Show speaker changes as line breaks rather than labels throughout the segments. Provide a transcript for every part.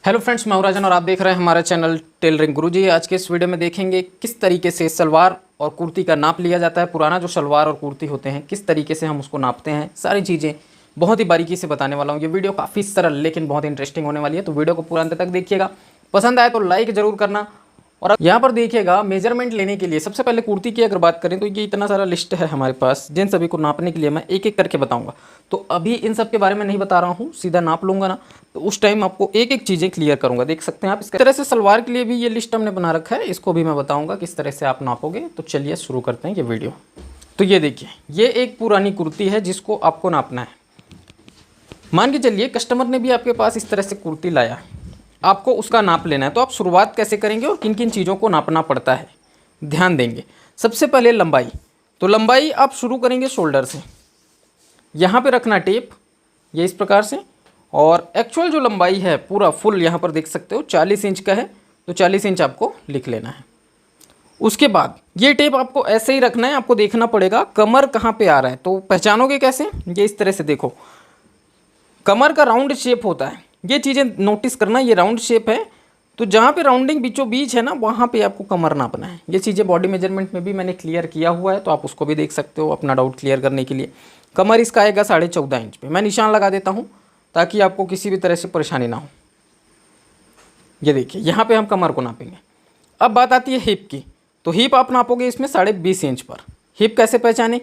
Hello friends, मैं हूं राजन और आप देख रहे हैं हमारा चैनल टेलरिंग गुरुजी। आज के इस वीडियो में देखेंगे किस तरीके से सलवार और कुर्ती का नाप लिया जाता है। पुराना जो सलवार और कुर्ती होते हैं किस तरीके से हम उसको नापते हैं, सारी चीज़ें बहुत ही बारीकी से बताने वाला हूं। ये वीडियो काफ़ी सरल लेकिन बहुत इंटरेस्टिंग होने वाली है, तो वीडियो को पूरा अंत तक देखिएगा। पसंद आए तो लाइक ज़रूर करना। और यहाँ पर देखिएगा, मेजरमेंट लेने के लिए सबसे पहले कुर्ती की अगर बात करें तो ये इतना सारा लिस्ट है हमारे पास, जिन सभी को नापने के लिए मैं एक एक करके बताऊंगा। तो अभी इन सब के बारे में नहीं बता रहा हूँ, सीधा नाप लूंगा ना, तो उस टाइम आपको एक एक चीज़ें क्लियर करूंगा। देख सकते हैं आप, इस तरह से सलवार के लिए भी ये लिस्ट हमने बना रखा है, इसको भी मैं बताऊँगा किस तरह से आप नापोगे। तो चलिए शुरू करते हैं ये वीडियो। तो ये देखिए, ये एक पुरानी कुर्ती है जिसको आपको नापना है। मान के चलिए कस्टमर ने भी आपके पास इस तरह से कुर्ती लाया, आपको उसका नाप लेना है। तो आप शुरुआत कैसे करेंगे और किन किन चीज़ों को नापना पड़ता है, ध्यान देंगे। सबसे पहले लंबाई, तो लंबाई आप शुरू करेंगे शोल्डर से। यहाँ पे रखना टेप, ये इस प्रकार से। और एक्चुअल जो लंबाई है पूरा फुल यहाँ पर देख सकते हो 40 इंच का है, तो 40 इंच आपको लिख लेना है। उसके बाद ये टेप आपको ऐसे ही रखना है, आपको देखना पड़ेगा कमर कहाँ पे आ रहा है। तो पहचानोगे कैसे, ये इस तरह से देखो, कमर का राउंड शेप होता है, ये चीज़ें नोटिस करना। ये राउंड शेप है, तो जहाँ पे राउंडिंग बीचों बीच है ना, वहाँ पे आपको कमर नापना है। ये चीज़ें बॉडी मेजरमेंट में भी मैंने क्लियर किया हुआ है, तो आप उसको भी देख सकते हो अपना डाउट क्लियर करने के लिए। कमर इसका आएगा 14.5 इंच पे। मैं निशान लगा देता हूँ ताकि आपको किसी भी तरह से परेशानी ना हो। ये देखिए, यहाँ पर हम कमर को नापेंगे। अब बात आती है हिप की, तो हिप आप नापोगे इसमें 20.5 इंच पर। हिप कैसे पहचाने,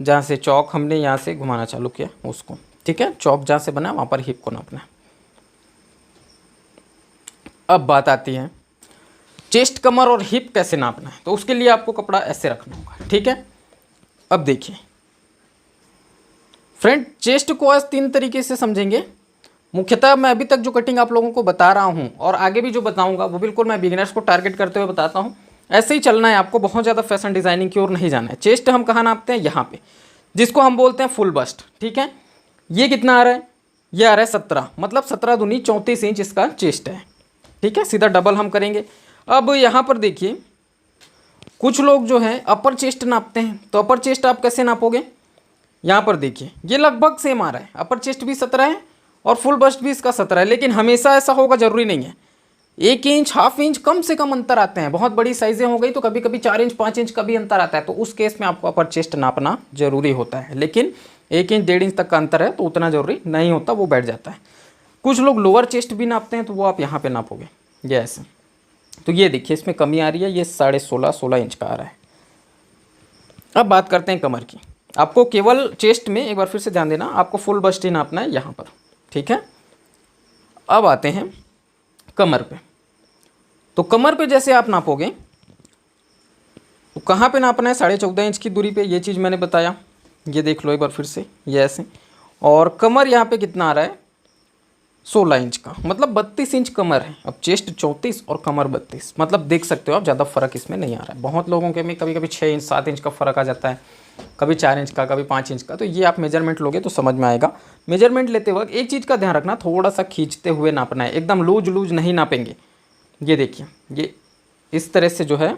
जहाँ से चौक हमने यहाँ से घुमाना चालू किया उसको, ठीक है, चौक जहाँ से बना वहाँ पर हिप को नापना है। अब बात आती है चेस्ट, कमर और हिप कैसे नापना है। तो उसके लिए आपको कपड़ा ऐसे रखना होगा, ठीक है। अब देखिए फ्रेंड, चेस्ट को आज 3 तरीके से समझेंगे। मुख्यतः मैं अभी तक जो कटिंग आप लोगों को बता रहा हूँ और आगे भी जो बताऊँगा वो बिल्कुल मैं बिगिनर्स को टारगेट करते हुए बताता हूँ। ऐसे ही चलना है आपको, बहुत ज़्यादा फैशन डिज़ाइनिंग की ओर नहीं जाना है। चेस्ट हम कहाँ नापते हैं, यहाँ पे, जिसको हम बोलते हैं फुल बस्ट, ठीक है। ये कितना आ रहा है, ये आ रहा है 17, मतलब 17 दूनी 34 इंच इसका चेस्ट है, ठीक है। सीधा डबल हम करेंगे। अब यहाँ पर देखिए, कुछ लोग जो है अपर चेस्ट नापते हैं, तो अपर चेस्ट आप कैसे नापोगे, यहाँ पर देखिए ये लगभग सेम आ रहा है। अपर चेस्ट भी 17 है और फुल बस्ट भी इसका 17 है, लेकिन हमेशा ऐसा होगा जरूरी नहीं है। 1 इंच, हाफ इंच कम से कम अंतर आते हैं। बहुत बड़ी साइजें हो गई तो कभी कभी 4 इंच 5 इंच का भी अंतर आता है, तो उस केस में आपको अपर चेस्ट नापना जरूरी होता है। लेकिन 1 इंच 1.5 इंच तक का अंतर है तो उतना जरूरी नहीं होता, वो बैठ जाता है। कुछ लोग लोअर चेस्ट भी नापते हैं, तो वो आप यहाँ पे नापोगे, ये ऐसे। तो ये देखिए इसमें कमी आ रही है, ये 16.5 इंच का आ रहा है। अब बात करते हैं कमर की। आपको केवल चेस्ट में एक बार फिर से ध्यान देना, आपको फुल बस्ट ही नापना है यहाँ पर, ठीक है। अब आते हैं कमर पे। तो कमर पे जैसे आप नापोगे तो कहाँ पे नापना है, 14.5 इंच की दूरी पे, ये चीज़ मैंने बताया। ये देख लो एक बार फिर से, ये ऐसे। और कमर यहाँ पे कितना आ रहा है, 16 इंच का, मतलब 32 इंच कमर है। अब चेस्ट 34 और कमर 32, मतलब देख सकते हो आप, ज़्यादा फर्क इसमें नहीं आ रहा है। बहुत लोगों के में कभी कभी 6 इंच 7 इंच का फ़र्क आ जाता है, कभी 4 इंच का, कभी 5 इंच का। तो ये आप मेजरमेंट लोगे तो समझ में आएगा। मेजरमेंट लेते वक्त एक चीज़ का ध्यान रखना, थोड़ा सा खींचते हुए नापना है, एकदम लूज लूज नहीं नापेंगे। ये देखिए, ये इस तरह से जो है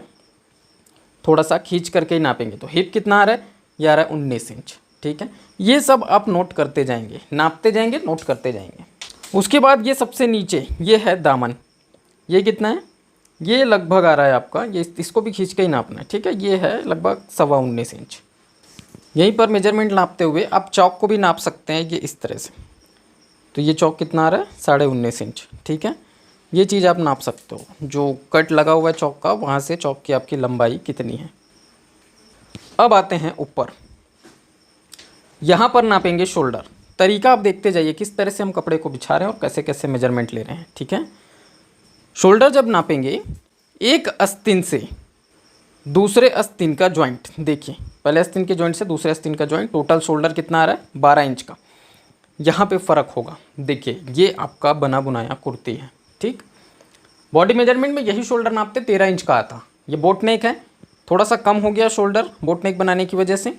थोड़ा सा खींच करके ही नापेंगे। तो हिप कितना आ रहा है, ये आ रहा है 19 इंच, ठीक है। ये सब आप नोट करते जाएंगे, नापते जाएंगे, नोट करते जाएंगे। उसके बाद ये सबसे नीचे ये है दामन, ये कितना है, ये लगभग आ रहा है आपका, ये इसको भी खींच के ही नापना है, ठीक है। ये है लगभग 19.25 इंच। यहीं पर मेजरमेंट नापते हुए आप चौक को भी नाप सकते हैं, ये इस तरह से। तो ये चौक कितना आ रहा है, 19.5 इंच, ठीक है। ये चीज़ आप नाप सकते हो, जो कट लगा हुआ है चौक का, वहाँ से चौक की आपकी लंबाई कितनी है। अब आते हैं ऊपर, यहाँ पर नापेंगे शोल्डर। तरीका आप देखते जाइए किस तरह से हम कपड़े को बिछा रहे हैं और कैसे कैसे मेजरमेंट ले रहे हैं, ठीक है। शोल्डर जब नापेंगे, एक आस्तीन से दूसरे आस्तीन का जॉइंट, देखिए पहले आस्तीन के जॉइंट से दूसरे आस्तीन का जॉइंट, टोटल शोल्डर कितना आ रहा है, 12 इंच का। यहाँ पे फ़र्क होगा, देखिए ये आपका बना बुनाया कुर्ती है, ठीक। बॉडी मेजरमेंट में यही शोल्डर नापते 13 इंच का आता। ये बोट नेक है, थोड़ा सा कम हो गया शोल्डर बोट नेक बनाने की वजह से,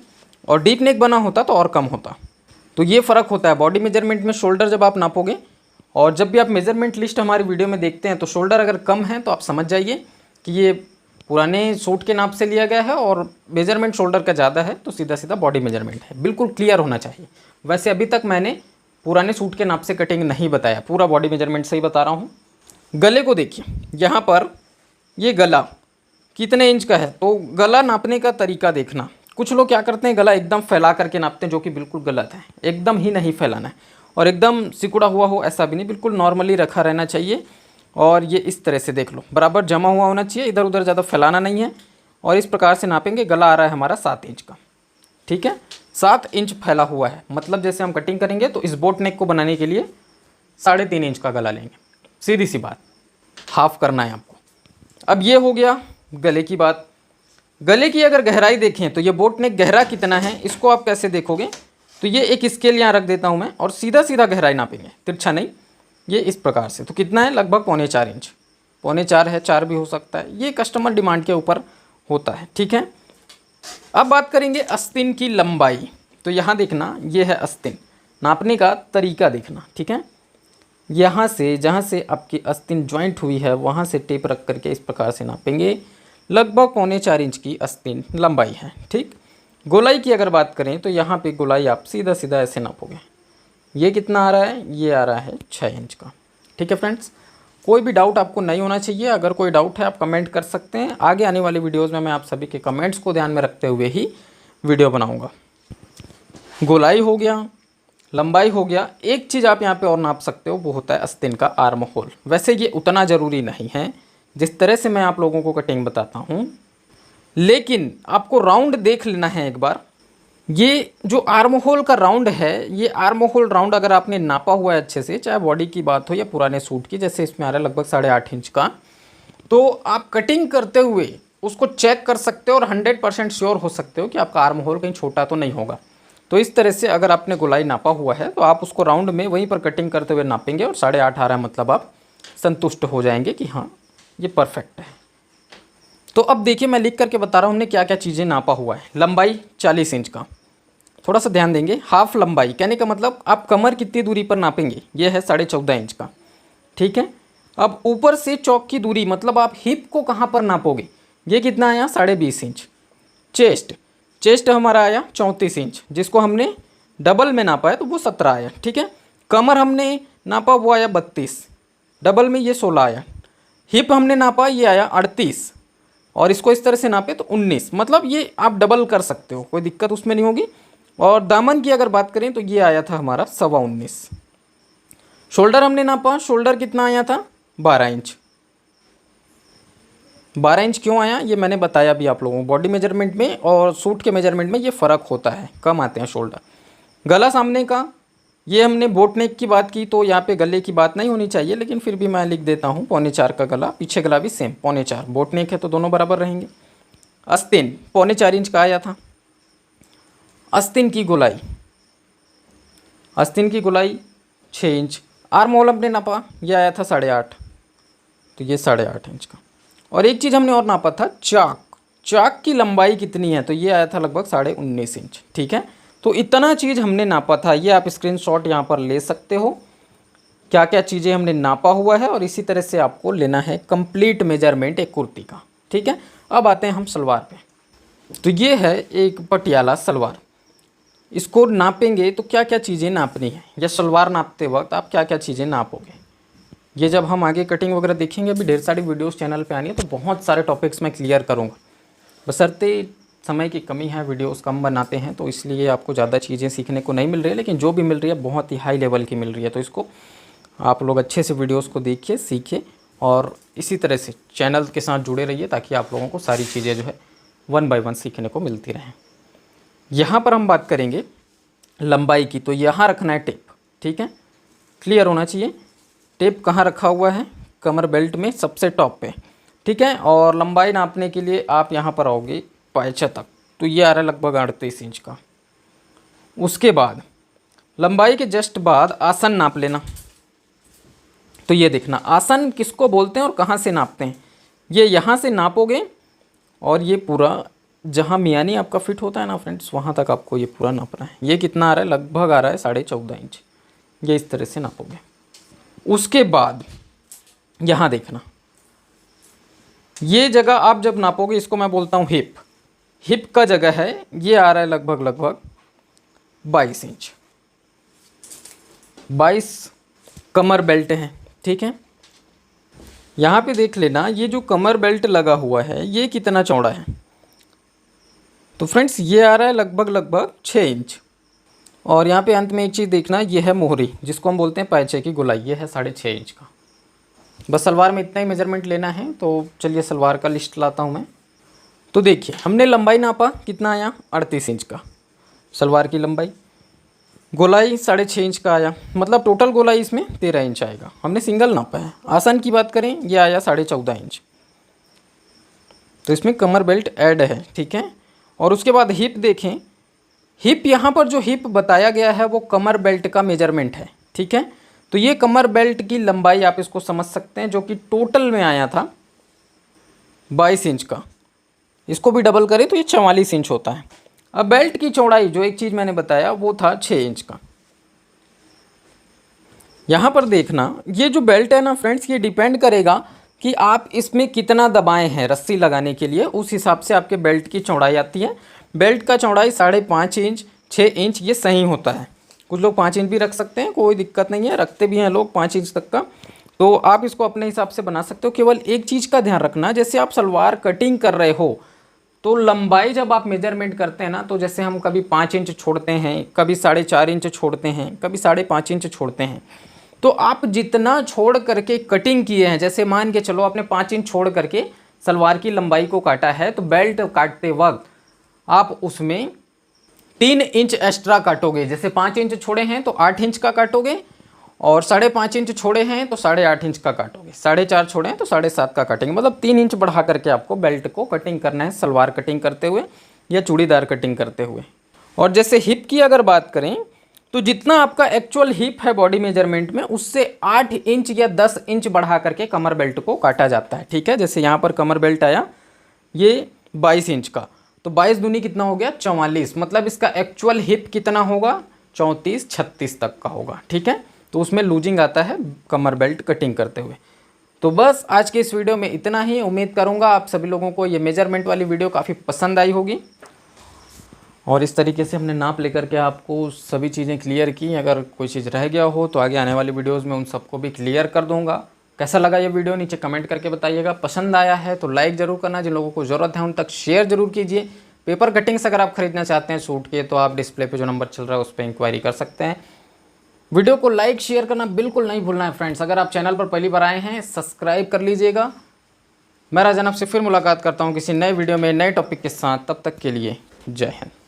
और डीप नेक बना होता तो और कम होता। तो ये फ़र्क होता है बॉडी मेजरमेंट में। शोल्डर जब आप नापोगे और जब भी आप मेजरमेंट लिस्ट हमारी वीडियो में देखते हैं, तो शोल्डर अगर कम है तो आप समझ जाइए कि ये पुराने सूट के नाप से लिया गया है, और मेजरमेंट शोल्डर का ज़्यादा है तो सीधा सीधा बॉडी मेजरमेंट है। बिल्कुल क्लियर होना चाहिए। वैसे अभी तक मैंने पुराने सूट के नाप से कटिंग नहीं बताया, पूरा बॉडी मेजरमेंट से ही बता रहा हूँ। गले को देखिए, यहाँ पर ये गला कितने इंच का है, तो गला नापने का तरीका देखना। कुछ लोग क्या करते हैं, गला एकदम फैला करके नापते हैं, जो कि बिल्कुल गलत है। एकदम ही नहीं फैलाना है और एकदम सिकुड़ा हुआ हो ऐसा भी नहीं, बिल्कुल नॉर्मली रखा रहना चाहिए। और ये इस तरह से देख लो, बराबर जमा हुआ होना चाहिए, इधर उधर ज़्यादा फैलाना नहीं है। और इस प्रकार से नापेंगे। गला आ रहा है हमारा 7 इंच का, ठीक है, 7 इंच फैला हुआ है। मतलब जैसे हम कटिंग करेंगे तो इस बोट नेक को बनाने के लिए 3.5 इंच का गला लेंगे, सीधी सी बात, हाफ करना है आपको। अब ये हो गया गले की बात। गले की अगर गहराई देखें तो ये बोट नेक गहरा कितना है, इसको आप कैसे देखोगे, तो ये एक स्केल यहाँ रख देता हूँ मैं और सीधा सीधा गहराई नापेंगे, तिरछा नहीं, ये इस प्रकार से। तो कितना है, लगभग 3.25 इंच, 3.25 है, 4 भी हो सकता है, ये कस्टमर डिमांड के ऊपर होता है, ठीक है। अब बात करेंगे आस्तीन की लंबाई। तो यहाँ देखना, ये है आस्तीन, नापने का तरीका देखना, ठीक है। यहाँ से जहाँ से आपकी आस्तीन ज्वाइंट हुई है वहाँ से टेप रख करके इस प्रकार से नापेंगे। लगभग 3.25 इंच की आस्तीन लंबाई है, ठीक। गोलाई की अगर बात करें तो यहाँ पे गोलाई आप सीधा सीधा ऐसे नापोगे। ये कितना आ रहा है, ये आ रहा है 6 इंच का, ठीक है फ्रेंड्स। कोई भी डाउट आपको नहीं होना चाहिए। अगर कोई डाउट है आप कमेंट कर सकते हैं। आगे आने वाले वीडियोज़ में मैं आप सभी के कमेंट्स को ध्यान में रखते हुए ही वीडियो बनाऊँगा। गोलाई हो गया, लंबाई हो गया। एक चीज़ आप यहाँ पे और नाप सकते हो, वो होता है आस्तीन का आर्म होल। वैसे ये उतना ज़रूरी नहीं है जिस तरह से मैं आप लोगों को कटिंग बताता हूँ, लेकिन आपको राउंड देख लेना है एक बार। ये जो आर्म होल का राउंड है, ये आर्म होल राउंड अगर आपने नापा हुआ है अच्छे से, चाहे बॉडी की बात हो या पुराने सूट की, जैसे इसमें आ रहा है लगभग 8.5 इंच का, तो आप कटिंग करते हुए उसको चेक कर सकते हो और 100% श्योर हो सकते हो कि आपका आर्म होल कहीं छोटा तो नहीं होगा। तो इस तरह से अगर आपने गोलाई नापा हुआ है तो आप उसको राउंड में वहीं पर कटिंग करते हुए नापेंगे और 8.5 आ रहा है, मतलब आप संतुष्ट हो जाएंगे कि हाँ ये परफेक्ट है। तो अब देखिए, मैं लिख करके बता रहा हूँ हमने क्या क्या चीज़ें नापा हुआ है। लंबाई 40 इंच का, थोड़ा सा ध्यान देंगे। हाफ लंबाई कहने का मतलब आप कमर कितनी दूरी पर नापेंगे, ये है 14.5 इंच का, ठीक है। अब ऊपर से चौक की दूरी, मतलब आप हिप को कहाँ पर नापोगे, ये कितना आया, 20.5 इंच। चेस्ट हमारा आया 34 इंच, जिसको हमने डबल में नापा है तो वो 17 आया, ठीक है। कमर हमने नापा वो आया 32, डबल में ये 16 आया। हिप हमने नापा, ये आया 38, और इसको इस तरह से नापे तो 19। मतलब ये आप डबल कर सकते हो, कोई दिक्कत उसमें नहीं होगी। और दामन की अगर बात करें तो ये आया था हमारा 19.25। शोल्डर हमने नापा, शोल्डर कितना आया था, 12 इंच। 12 इंच क्यों आया ये मैंने बताया भी आप लोगों को। बॉडी मेजरमेंट में और सूट के मेजरमेंट में ये फ़र्क होता है, कम आते हैं शोल्डर। गला सामने का, ये हमने बोट नेक की बात की तो यहाँ पे गले की बात नहीं होनी चाहिए, लेकिन फिर भी मैं लिख देता हूँ 4.25 का गला। पीछे गला भी सेम 4.25, बोट नेक है तो दोनों बराबर रहेंगे। आस्तीन 4.25 इंच का आया था। आस्तीन की गोलाई, आस्तीन की गोलाई 6 इंच। आर्म होल हमने नापा, ये आया था 8.5, तो ये 8.5 इंच का। और एक चीज़ हमने और नापा था, चाक की लंबाई कितनी है, तो ये आया था लगभग 19.5 इंच, ठीक है। तो इतना चीज़ हमने नापा था, ये आप स्क्रीनशॉट यहाँ पर ले सकते हो, क्या क्या चीज़ें हमने नापा हुआ है। और इसी तरह से आपको लेना है कंप्लीट मेजरमेंट एक कुर्ती का, ठीक है। अब आते हैं हम सलवार पे। तो ये है एक पटियाला सलवार, इसको नापेंगे तो क्या क्या चीज़ें नापनी है, या सलवार नापते वक्त आप क्या क्या चीज़ें नापोगे, ये जब हम आगे कटिंग वगैरह देखेंगे। अभी ढेर सारी वीडियोस चैनल पे आनी है तो बहुत सारे टॉपिक्स मैं क्लियर करूँगा, बशर्ते समय की कमी है, वीडियोस कम बनाते हैं तो इसलिए आपको ज़्यादा चीज़ें सीखने को नहीं मिल रही है, लेकिन जो भी मिल रही है बहुत ही हाई लेवल की मिल रही है। तो इसको आप लोग अच्छे से वीडियोस को देखिए, सीखिए और इसी तरह से चैनल के साथ जुड़े रहिए, ताकि आप लोगों को सारी चीज़ें जो है 1 बाय 1 सीखने को मिलती रहें। यहाँ पर हम बात करेंगे लंबाई की, तो यहाँ रखना है टेप, ठीक है, क्लियर होना चाहिए। टेप कहाँ रखा हुआ है, कमर बेल्ट में सबसे टॉप पे, ठीक है। और लंबाई नापने के लिए आप यहाँ पर आओगे पायचा तक, तो ये आ रहा है लगभग 38 इंच का। उसके बाद लंबाई के जस्ट बाद आसन नाप लेना। तो ये देखना आसन किसको बोलते हैं और कहाँ से नापते हैं, ये यहाँ से नापोगे और ये पूरा जहाँ मियानी आपका फिट होता है ना फ्रेंड्स, वहाँ तक आपको ये पूरा नापना है। ये कितना आ रहा है, लगभग आ रहा है 14.5 इंच, ये इस तरह से नापोगे। उसके बाद यहाँ देखना, ये जगह आप जब नापोगे, इसको मैं बोलता हूँ हिप, हिप का जगह है, ये आ रहा है लगभग 22 इंच। 22 कमर बेल्ट है, ठीक है। यहाँ पे देख लेना, ये जो कमर बेल्ट लगा हुआ है ये कितना चौड़ा है। तो फ्रेंड्स ये आ रहा है लगभग 6 इंच। और यहाँ पे अंत में एक चीज़ देखना, ये है मोहरी जिसको हम बोलते हैं पैचे की गोलाई, ये है 6.5 इंच का। बस सलवार में इतना ही मेजरमेंट लेना है। तो चलिए सलवार का लिस्ट लाता हूँ मैं। तो देखिए हमने लंबाई नापा, कितना आया 38 इंच का सलवार की लंबाई। गोलाई 6.5 इंच का आया, मतलब टोटल गोलाई इसमें 13 इंच आएगा। हमने सिंगल नापा है। आसन की बात करें ये आया 14.5 इंच। तो इसमें कमर बेल्ट ऐड है, ठीक है। और उसके बाद हिप देखें, हिप यहाँ पर जो हिप बताया गया है वो कमर बेल्ट का मेजरमेंट है, ठीक है। तो ये कमर बेल्ट की लंबाई आप इसको समझ सकते हैं, जो कि टोटल में आया था 22 इंच का। इसको भी डबल करें तो ये 44 इंच होता है। अब बेल्ट की चौड़ाई, जो एक चीज़ मैंने बताया वो था 6 इंच का। यहाँ पर देखना, ये जो बेल्ट है ना फ्रेंड्स, ये डिपेंड करेगा कि आप इसमें कितना दबाए हैं रस्सी लगाने के लिए, उस हिसाब से आपके बेल्ट की चौड़ाई आती है। बेल्ट का चौड़ाई 5.5 इंच, 6 इंच ये सही होता है। कुछ लोग 5 इंच भी रख सकते हैं, कोई दिक्कत नहीं है, रखते भी हैं लोग 5 इंच तक का। तो आप इसको अपने हिसाब से बना सकते हो। केवल एक चीज़ का ध्यान रखना, जैसे आप सलवार कटिंग कर रहे हो तो लंबाई जब आप मेजरमेंट करते हैं ना, तो जैसे हम कभी 5 इंच छोड़ते हैं, कभी 4.5 इंच छोड़ते हैं, कभी 5.5 इंच छोड़ते हैं। तो आप जितना छोड़ करके कटिंग किए हैं, जैसे मान के चलो आपने 5 इंच छोड़ करके सलवार की लंबाई को काटा है, तो बेल्ट काटते वक्त आप उसमें 3 इंच एक्स्ट्रा काटोगे। जैसे 5 इंच छोड़े हैं तो 8 इंच का काटोगे, और 5.5 इंच छोड़े हैं तो 8.5 इंच का काटोगे, 4.5 छोड़े हैं तो 7.5 का काटेंगे। मतलब 3 इंच बढ़ा करके आपको बेल्ट को कटिंग करना है, सलवार कटिंग करते हुए या चूड़ीदार कटिंग करते हुए। और जैसे हिप की अगर बात करें, तो जितना आपका एक्चुअल हिप है बॉडी मेजरमेंट में, उससे 8 इंच या 10 इंच बढ़ा करके कमर बेल्ट को काटा जाता है, ठीक है। जैसे यहाँ पर कमर बेल्ट आया ये 22 इंच का, तो 22 दूनी कितना हो गया 44। मतलब इसका एक्चुअल हिप कितना होगा 34-36 तक का होगा, ठीक है। तो उसमें लूजिंग आता है कमर बेल्ट कटिंग करते हुए। तो बस आज के इस वीडियो में इतना ही। उम्मीद करूँगा आप सभी लोगों को ये मेजरमेंट वाली वीडियो काफ़ी पसंद आई होगी, और इस तरीके से हमने नाप लेकर के आपको सभी चीज़ें क्लियर की। अगर कोई चीज़ रह गया हो तो आगे आने वाली वीडियोज़ में उन सबको भी क्लियर कर दूँगा। कैसा लगा ये वीडियो नीचे कमेंट करके बताइएगा। पसंद आया है तो लाइक ज़रूर करना, जिन लोगों को ज़रूरत है उन तक शेयर ज़रूर कीजिए। पेपर कटिंग्स अगर आप खरीदना चाहते हैं सूट के, तो आप डिस्प्ले पे जो नंबर चल रहा है उस पर इंक्वायरी कर सकते हैं। वीडियो को लाइक शेयर करना बिल्कुल नहीं भूलना है फ्रेंड्स। अगर आप चैनल पर पहली बार आए हैं सब्सक्राइब कर लीजिएगा। मैं राजन आपसे फिर मुलाकात करता हूँ किसी नए वीडियो में नए टॉपिक के साथ। तब तक के लिए जय हिंद।